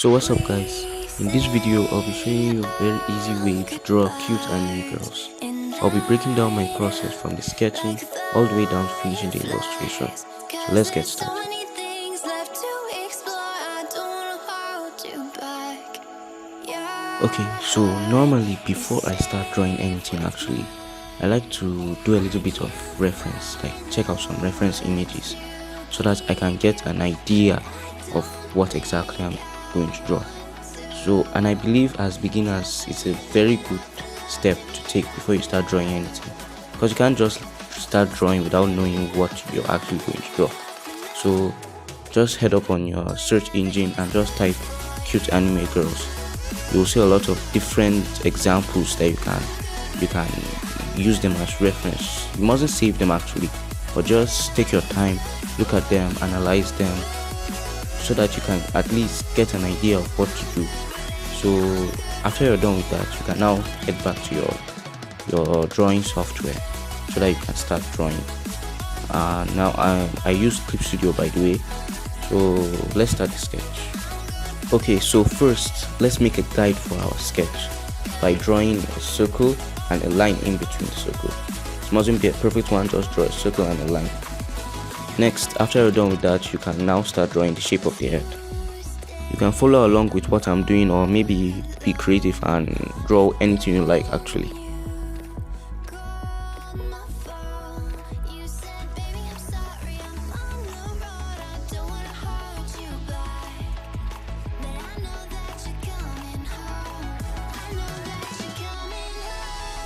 So what's up guys, in this video I'll be showing you a very easy way to draw cute anime girls. I'll be breaking down my process from the sketching all the way down to finishing the illustration. So let's get started. Okay, so normally before I start drawing anything actually, I like to do a little bit of reference, like check out some reference images so that I can get an idea of what exactly I'm going to draw. So, and I believe as beginners it's a very good step to take before you start drawing anything, because you can't just start drawing without knowing what you're actually going to draw. So just head up on your search engine and just type cute anime girls. You'll see a lot of different examples that you can use them as reference. You mustn't save them actually, but just take your time, look at them, analyze them, so that you can at least get an idea of what to do. So after you're done with that, you can now head back to your drawing software so that you can start drawing. Now I use Clip Studio, by the way, so let's start the sketch. Okay, so first let's make a guide for our sketch by drawing a circle and a line in between the circle. It mustn't be a perfect one, just draw a circle and a line. Next, after you're done with that, you can now start drawing the shape of the head. You can follow along with what I'm doing, or maybe be creative and draw anything you like actually.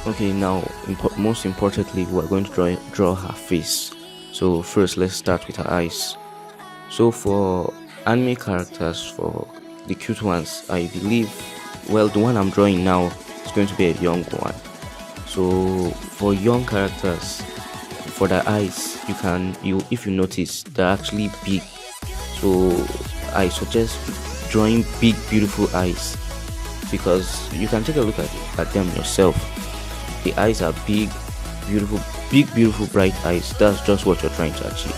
Okay, now most importantly, we're going to draw her face. So first let's start with her eyes. So for anime characters, for the cute ones, I believe, well, the one I'm drawing now is going to be a young one. So for young characters, for the eyes, if you notice, they're actually big. So I suggest drawing big beautiful eyes, because you can take a look at them yourself. The eyes are big beautiful bright eyes. That's just what you're trying to achieve.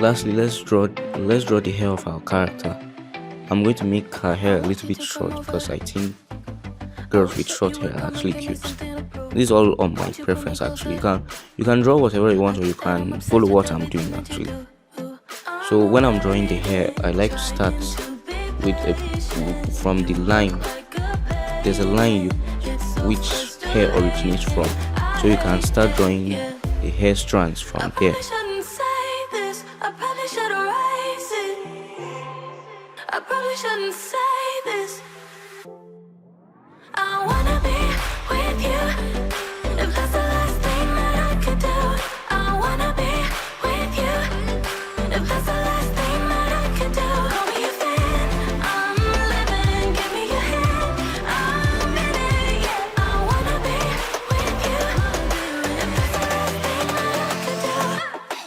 Lastly, let's draw the hair of our character. I'm going to make her hair a little bit short because I think girls with short hair are actually cute. This is all on my preference actually. You can draw whatever you want, or you can follow what I'm doing actually. So when I'm drawing the hair, I like to start with from the line. There's a line which hair originates from, so you can start drawing the hair strands from there. I probably shouldn't say this. I wanna be with you. If that's the last thing that I could do, I wanna be with you. If that's the last thing that I could do, call me a fan. I'm living, give me your hand. I'm in it, yeah. I wanna be with you. If that's the last thing that I could do.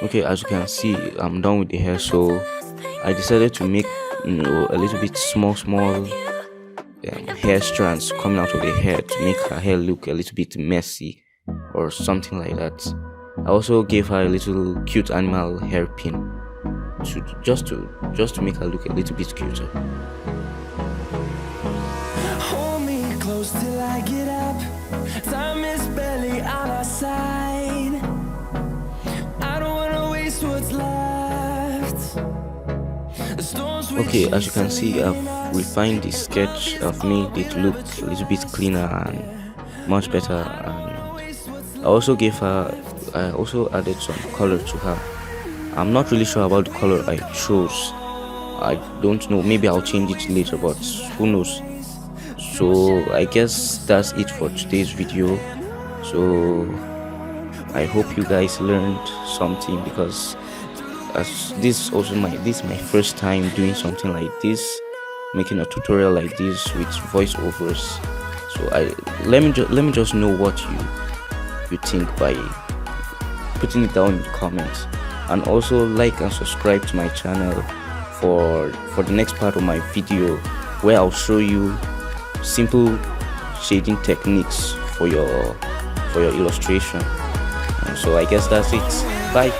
Okay, as you can see, I'm done with the hair, so I decided to make a little bit small hair strands coming out of the hair to make her hair look a little bit messy or something like that. I also gave her a little cute animal hairpin to make her look a little bit cuter. Hold me close till I get up. Time is barely on our side. I don't wanna waste what's left. The storms we Okay, as you chase can see, I've refined the sketch. I've made it look a little bit cleaner and much better. And I also added some color to her. I'm not really sure about the color I chose. I don't know, maybe I'll change it later, but who knows. So I guess that's it for today's video. So I hope you guys learned something, because as this is my first time doing something like this, making a tutorial like this with voiceovers. So let me just know what you think by putting it down in the comments, and also like and subscribe to my channel for the next part of my video, where I'll show you simple shading techniques for your illustration. And so I guess that's it. Bye.